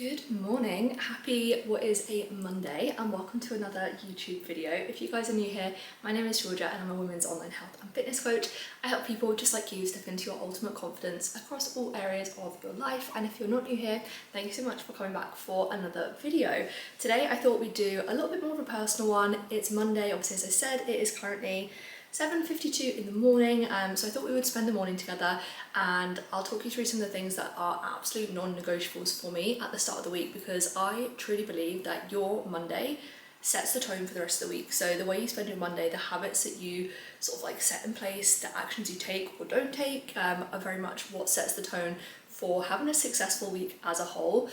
Good morning, happy what is a Monday, and welcome to another YouTube video. If you guys are new here, my name is Georgia and I'm a women's online health and fitness coach. I help people just like you step into your ultimate confidence across all areas of your life. And if you're not new here, thank you so much for coming back for another video. Today I thought we'd do a little bit more of a personal one. It's Monday, obviously, as I said, it is currently 7:52 in the morning, so I thought we would spend the morning together and I'll talk you through some of the things that are absolute non-negotiables for me at the start of the week, because I truly believe that your Monday sets the tone for the rest of the week. So the way you spend your Monday, the habits that you sort of like set in place, the actions you take or don't take, are very much what sets the tone for having a successful week as a whole.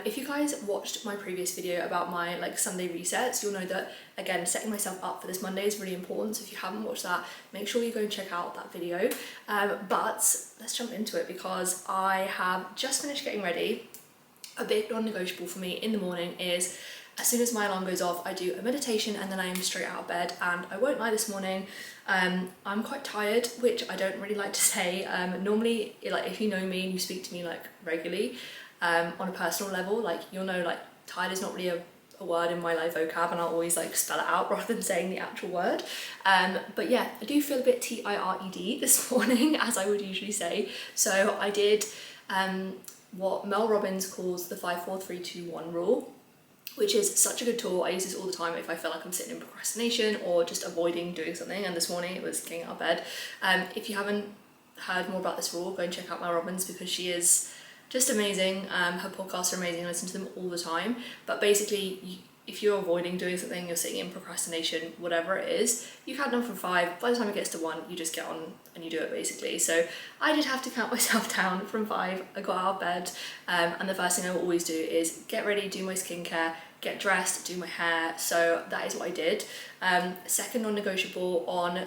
If you guys watched my previous video about my Sunday resets, you'll know that again setting myself up for this Monday is really important. So if you haven't watched that, make sure you go and check out that video. But let's jump into it, because I have just finished getting ready. A big non-negotiable for me in the morning is, as soon as my alarm goes off, I do a meditation and then I am straight out of bed. And I won't lie, this morning I'm quite tired, which I don't really like to say. Normally, like, if you know me and you speak to me like regularly, on a personal level, like, you'll know like tired is not really a word in my life vocab, and I'll always like spell it out rather than saying the actual word. But yeah, I do feel a bit tired this morning, as I would usually say. So I did what Mel Robbins calls the 5-4-3-2-1 rule, which is such a good tool. I use this all the time if I feel like I'm sitting in procrastination or just avoiding doing something, and this morning it was getting out of bed. If you haven't heard more about this rule, go and check out Mel Robbins, because she is just amazing. Her podcasts are amazing, I listen to them all the time. But basically, if you're avoiding doing something, you're sitting in procrastination, whatever it is, you count down from 5. By the time it gets to 1, you just get on and you do it, basically. So I did have to count myself down from 5. I got out of bed, and the first thing I will always do is get ready, do my skincare, get dressed, do my hair. So that is what I did. Second non-negotiable on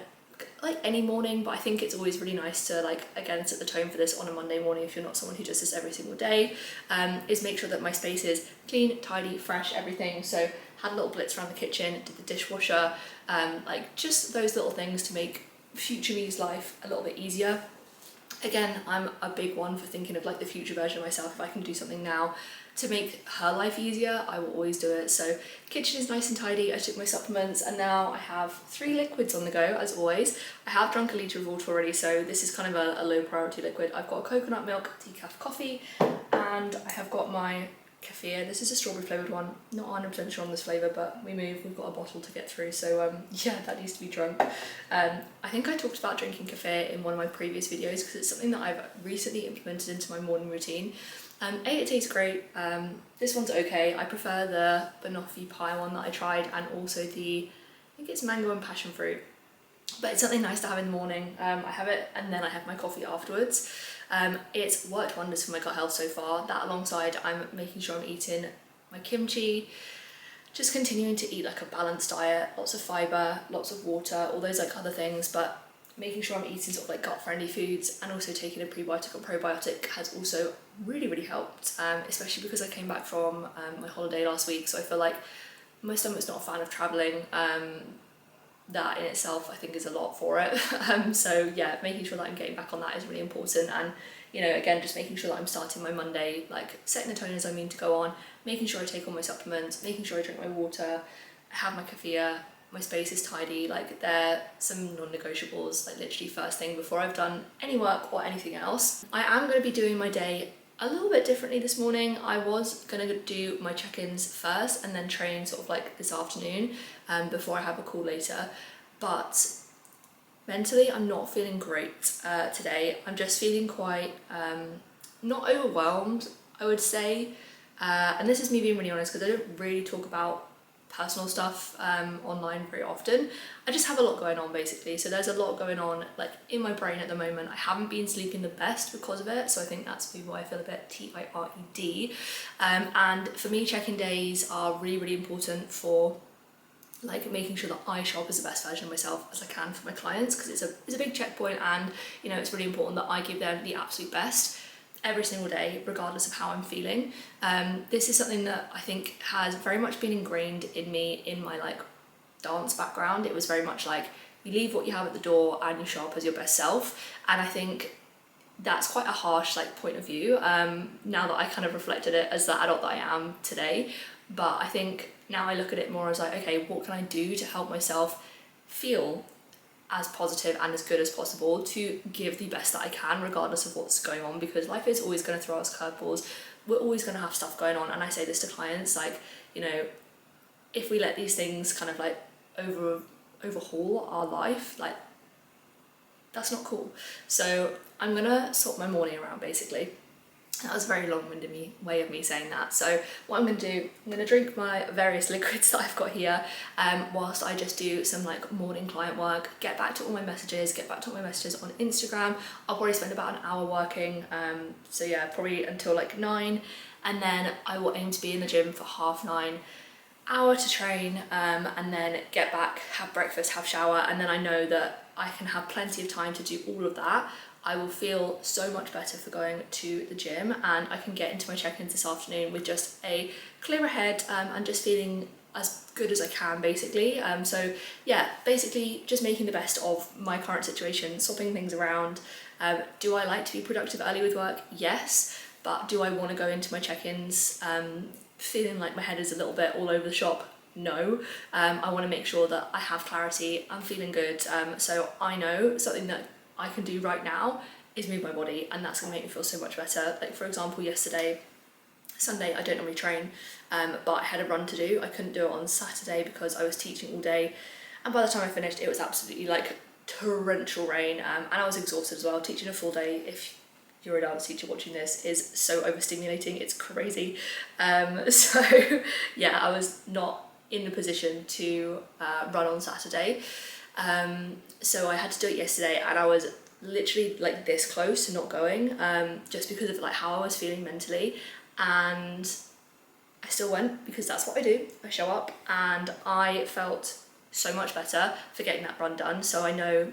like any morning, but I think it's always really nice to like again set the tone for this on a Monday morning if you're not someone who does this every single day, is make sure that my space is clean, tidy, fresh, everything. So had a little blitz around the kitchen, did the dishwasher, like just those little things to make future me's life a little bit easier. Again, I'm a big one for thinking of like the future version of myself. If I can do something now to make her life easier, I will always do it. So kitchen is nice and tidy. I took my supplements and now I have 3 liquids on the go, as always. I have drunk a litre of water already, so this is kind of a low priority liquid. I've got a coconut milk decaf coffee and I have got my kefir. This is a strawberry flavoured one. Not 100% sure on this flavour, but we've got a bottle to get through, so yeah, that needs to be drunk. I think I talked about drinking kefir in one of my previous videos, because it's something that I've recently implemented into my morning routine. It tastes great. This one's okay. I prefer the banoffee pie one that I tried, and also I think it's mango and passion fruit. But it's something nice to have in the morning. I have it and then I have my coffee afterwards. It's worked wonders for my gut health so far. That alongside I'm making sure I'm eating my kimchi, just continuing to eat like a balanced diet, lots of fibre, lots of water, all those like other things, but making sure I'm eating sort of like gut-friendly foods, and also taking a prebiotic or probiotic has also really helped, especially because I came back from my holiday last week, so I feel like my stomach's not a fan of travelling. That in itself I think is a lot for it. So yeah, making sure that I'm getting back on that is really important, and you know, again, just making sure that I'm starting my Monday like setting the tone as I mean to go on, making sure I take all my supplements, making sure I drink my water, I have my kefir, my space is tidy. Like, they're some non-negotiables, like literally first thing before I've done any work or anything else. I am going to be doing my day a little bit differently this morning. I was going to do my check-ins first and then train sort of like this afternoon, before I have a call later, but mentally I'm not feeling great today. I'm just feeling quite not overwhelmed, I would say, and this is me being really honest, because I don't really talk about personal stuff online very often. I just have a lot going on, basically. So there's a lot going on like in my brain at the moment. I haven't been sleeping the best because of it, so I think that's maybe why I feel a bit tired. And for me, check-in days are really important for like making sure that I show up as the best version of myself as I can for my clients, because it's a big checkpoint, and you know, it's really important that I give them the absolute best every single day, regardless of how I'm feeling. This is something that I think has very much been ingrained in me in my like dance background. It was very much like you leave what you have at the door and you show up as your best self. And I think that's quite a harsh like point of view now that I kind of reflected it as the adult that I am today. But I think now I look at it more as like, okay, what can I do to help myself feel as positive and as good as possible to give the best that I can regardless of what's going on, because life is always going to throw us curveballs. We're always going to have stuff going on, and I say this to clients, like, you know, if we let these things kind of like overhaul our life, like, that's not cool. So I'm gonna swap my morning around basically. That was a very long-winded way of me saying that. So what I'm going to do, I'm going to drink my various liquids that I've got here whilst I just do some like morning client work, get back to all my messages, on Instagram. I'll probably spend about an hour working, so yeah, probably until like 9, and then I will aim to be in the gym for 9:30, hour to train, and then get back, have breakfast, have shower, and then I know that I can have plenty of time to do all of that. I will feel so much better for going to the gym, and I can get into my check-ins this afternoon with just a clearer head and just feeling as good as I can basically. So yeah, basically just making the best of my current situation, swapping things around. Do I like to be productive early with work? Yes, but do I want to go into my check-ins feeling like my head is a little bit all over the shop? No. I want to make sure that I have clarity, I'm feeling good, so I know something that I can do right now is move my body, and that's going to make me feel so much better. Like for example, yesterday, Sunday, I don't normally train, but I had a run to do. I couldn't do it on Saturday because I was teaching all day, and by the time I finished it was absolutely like torrential rain, and I was exhausted as well. Teaching a full day, if you're a dance teacher watching this, is so overstimulating, it's crazy. So yeah, I was not in the position to run on Saturday. So I had to do it yesterday, and I was literally like this close to not going, just because of like how I was feeling mentally, and I still went because that's what I do. I show up, and I felt so much better for getting that run done. So I know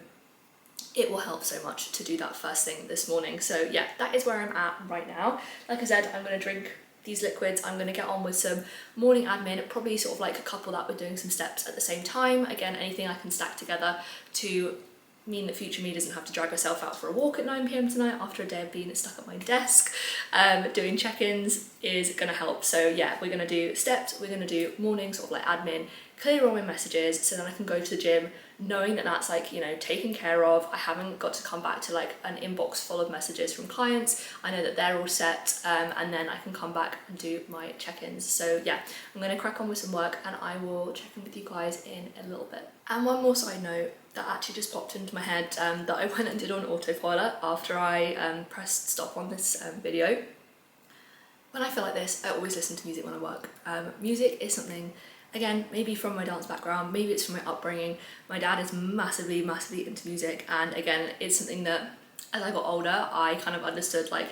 it will help so much to do that first thing this morning. So yeah, that is where I'm at right now. Like I said, I'm going to drink these liquids, I'm going to get on with some morning admin, probably sort of like a couple that we're doing some steps at the same time. Again, anything I can stack together to mean that future me doesn't have to drag herself out for a walk at 9 PM tonight after a day of being stuck at my desk. Doing check-ins is going to help. So yeah, we're going to do steps, we're going to do morning sort of like admin, clear all my messages so then I can go to the gym knowing that that's like, you know, taken care of. I haven't got to come back to like an inbox full of messages from clients. I know that they're all set, and then I can come back and do my check-ins. So yeah, I'm going to crack on with some work, and I will check in with you guys in a little bit. And one more side note that actually just popped into my head, that I went and did on autopilot after I pressed stop on this video. When I feel like this, I always listen to music when I work. Music is something, again, maybe from my dance background, maybe it's from my upbringing. My dad is massively into music, and again, it's something that as I got older, I kind of understood, like,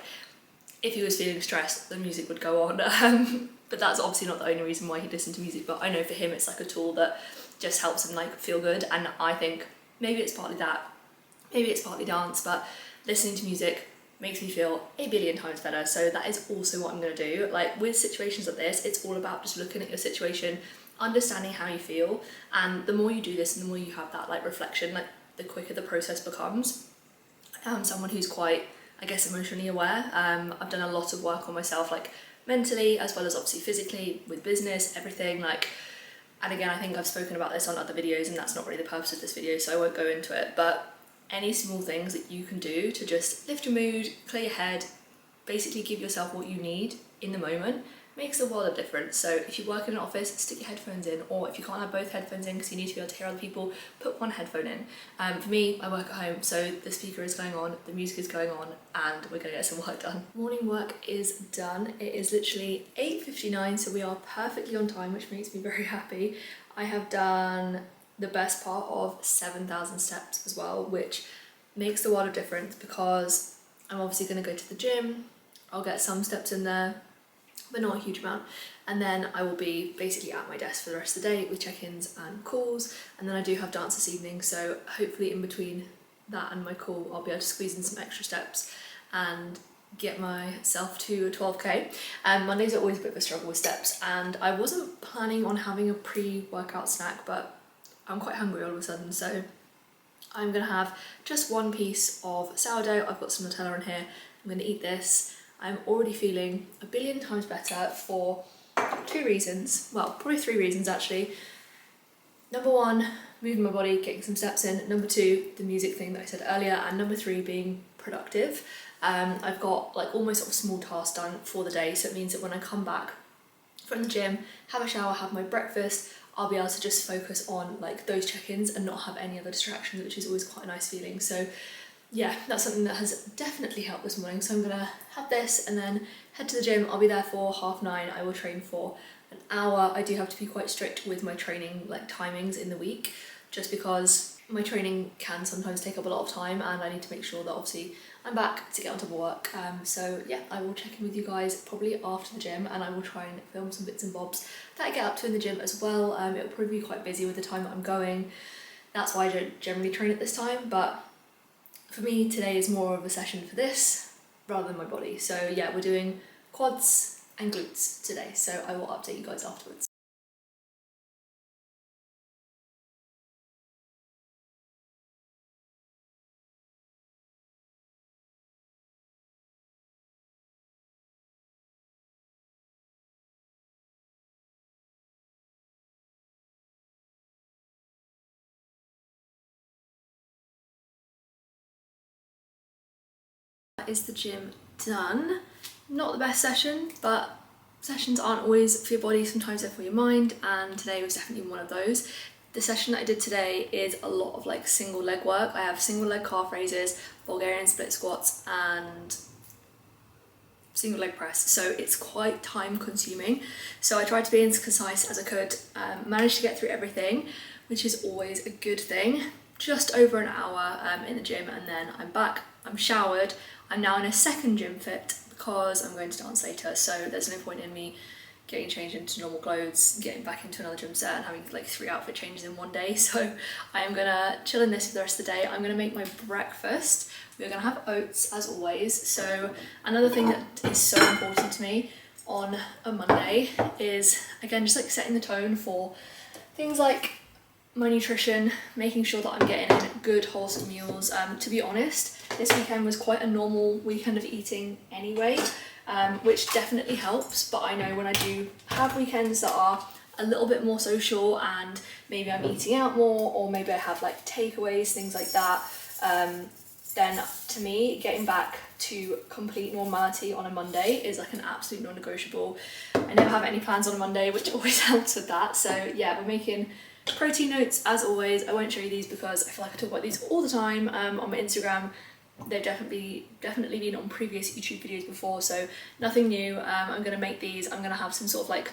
if he was feeling stressed, the music would go on. But that's obviously not the only reason why he listened to music, but I know for him it's like a tool that just helps him like feel good, and I think maybe it's partly that, maybe it's partly dance, but listening to music makes me feel a billion times better. So that is also what I'm going to do. Like with situations like this, it's all about just looking at your situation, understanding how you feel, and the more you do this and the more you have that like reflection, like the quicker the process becomes. I'm someone who's quite, I guess, emotionally aware. I've done a lot of work on myself, like mentally as well as obviously physically, with business, everything, like, and again, I think I've spoken about this on other videos and that's not really the purpose of this video, so I won't go into it, but any small things that you can do to just lift your mood, clear your head, basically give yourself what you need in the moment, makes a world of difference. So if you work in an office, stick your headphones in, or if you can't have both headphones in because you need to be able to hear other people, put one headphone in. For me, I work at home, so the speaker is going on, the music is going on, and we're gonna get some work done. Morning work is done. It is literally 8:59, so we are perfectly on time, which makes me very happy. I have done the best part of 7,000 steps as well, which makes the world of difference because I'm obviously gonna go to the gym, I'll get some steps in there, but not a huge amount, and then I will be basically at my desk for the rest of the day with check-ins and calls, and then I do have dance this evening, so hopefully in between that and my call I'll be able to squeeze in some extra steps and get myself to a 12k. Mondays are always a bit of a struggle with steps, and I wasn't planning on having a pre-workout snack, but I'm quite hungry all of a sudden, so I'm gonna have just one piece of sourdough. I've got some Nutella in here. I'm gonna eat this. I'm already feeling a billion times better for 2 reasons. Well, probably 3 reasons actually. Number 1, moving my body, getting some steps in. Number 2, the music thing that I said earlier. And number 3, being productive. I've got like almost sort of small tasks done for the day, so it means that when I come back from the gym, have a shower, have my breakfast, I'll be able to just focus on like those check-ins and not have any other distractions, which is always quite a nice feeling. So yeah, that's something that has definitely helped this morning. So I'm gonna have this and then head to the gym. I'll be there for 9:30. I will train for an hour. I do have to be quite strict with my training like timings in the week, just because my training can sometimes take up a lot of time and I need to make sure that obviously I'm back to get on top of work. So yeah, I will check in with you guys probably after the gym, and I will try and film some bits and bobs that I get up to in the gym as well. It'll probably be quite busy with the time that I'm going. That's why I don't generally train at this time, but for me today is more of a session for this rather than my body. So yeah, we're doing quads and glutes today, so I will update you guys afterwards. Is the gym done? Not the best session, but sessions aren't always for your body, sometimes they're for your mind, and today was definitely one of those. The session that I did today is a lot of like single leg work. I have single leg calf raises, Bulgarian split squats, and single leg press, so it's quite time consuming. So I tried to be as concise as I could, managed to get through everything, which is always a good thing. Just over an hour in the gym, and then I'm back, I'm showered. I'm now in a second gym fit because I'm going to dance later, so there's no point in me getting changed into normal clothes, getting back into another gym set and having like 3 outfit changes in one day. So I am gonna chill in this for the rest of the day. I'm gonna make my breakfast. We're gonna have oats as always. So another thing that is so important to me on a Monday is, again, just like setting the tone for things like my nutrition, making sure that I'm getting in good wholesome meals. To be honest, this weekend was quite a normal weekend of eating anyway, which definitely helps, but I know when I do have weekends that are a little bit more social and maybe I'm eating out more, or maybe I have like takeaways, things like that, then to me, getting back to complete normality on a Monday is like an absolute non-negotiable. I never have any plans on a Monday, which always helps with that. So yeah, we're making protein oats as always. I won't show you these because I feel like I talk about these all the time on my Instagram. They've definitely been on previous YouTube videos before, so nothing new. I'm gonna make these. I'm gonna have some sort of like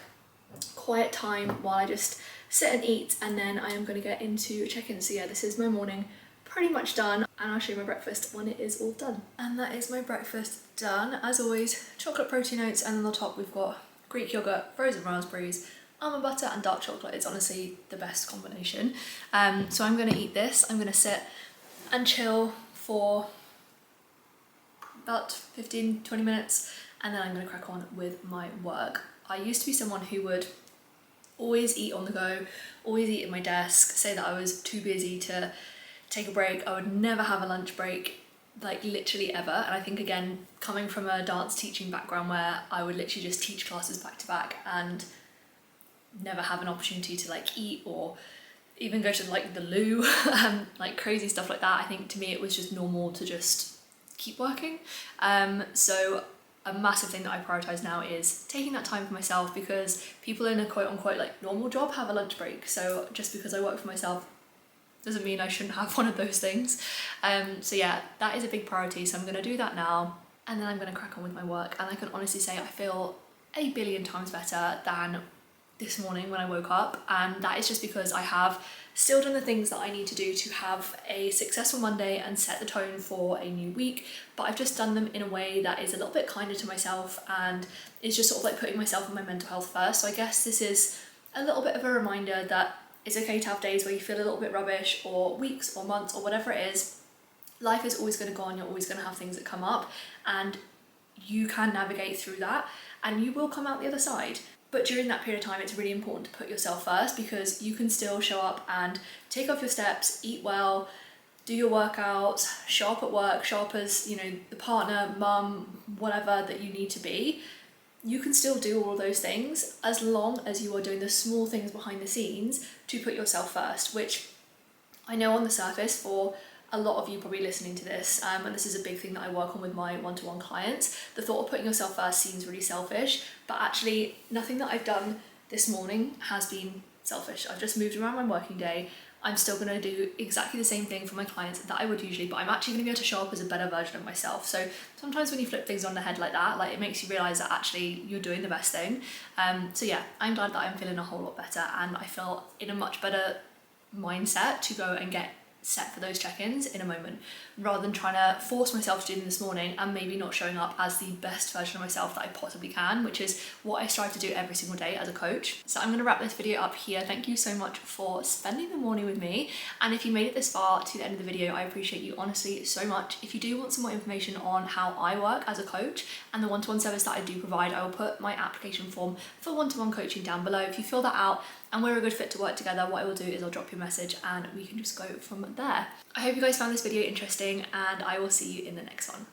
quiet time while I just sit and eat, and then I am gonna get into check-in. So yeah, this is my morning pretty much done, and I'll show you my breakfast when it is all done. And that is my breakfast done. As always, chocolate protein oats, and on the top we've got Greek yogurt, frozen raspberries, almond butter and dark chocolate. It's honestly the best combination. So I'm gonna eat this. I'm gonna sit and chill for about 15-20 minutes, and then I'm gonna crack on with my work. I used to be someone who would always eat on the go, always eat at my desk, say that I was too busy to take a break. I would never have a lunch break, like literally ever. And I think, again, coming from a dance teaching background where I would literally just teach classes back to back and never have an opportunity to like eat or even go to like the loo, like crazy stuff like that. I think to me it was just normal to just keep working. So a massive thing that I prioritize now is taking that time for myself, because people in a quote unquote like normal job have a lunch break. So just because I work for myself doesn't mean I shouldn't have one of those things. So yeah, that is a big priority. So I'm gonna do that now, and then I'm gonna crack on with my work. And I can honestly say I feel a billion times better than this morning when I woke up, and that is just because I have still done the things that I need to do to have a successful Monday and set the tone for a new week, but I've just done them in a way that is a little bit kinder to myself and is just sort of like putting myself and my mental health first. So I guess this is a little bit of a reminder that it's okay to have days where you feel a little bit rubbish, or weeks or months or whatever it is. Life is always going to go on, you're always going to have things that come up, and you can navigate through that and you will come out the other side. But during that period of time, it's really important to put yourself first, because you can still show up and take off your steps, eat well, do your workouts, show up at work, show up as, you know, the partner, mum, whatever that you need to be. You can still do all those things as long as you are doing the small things behind the scenes to put yourself first, which I know on the surface for a lot of you probably listening to this, and this is a big thing that I work on with my one-to-one clients, the thought of putting yourself first seems really selfish, but actually nothing that I've done this morning has been selfish. I've just moved around my working day. I'm still going to do exactly the same thing for my clients that I would usually, but I'm actually going to be able to show up as a better version of myself. So sometimes when you flip things on the head like that, like, it makes you realise that actually you're doing the best thing. So yeah, I'm glad that I'm feeling a whole lot better, and I feel in a much better mindset to go and get set for those check-ins in a moment, rather than trying to force myself to do them this morning and maybe not showing up as the best version of myself that I possibly can, which is what I strive to do every single day as a coach. So I'm going to wrap this video up here. Thank you so much for spending the morning with me, and if you made it this far to the end of the video, I appreciate you honestly so much. If you do want some more information on how I work as a coach and the one-to-one service that I do provide, I will put my application form for one-to-one coaching down below. If you fill that out and we're a good fit to work together, what I will do is I'll drop you a message and we can just go from there. I hope you guys found this video interesting, and I will see you in the next one.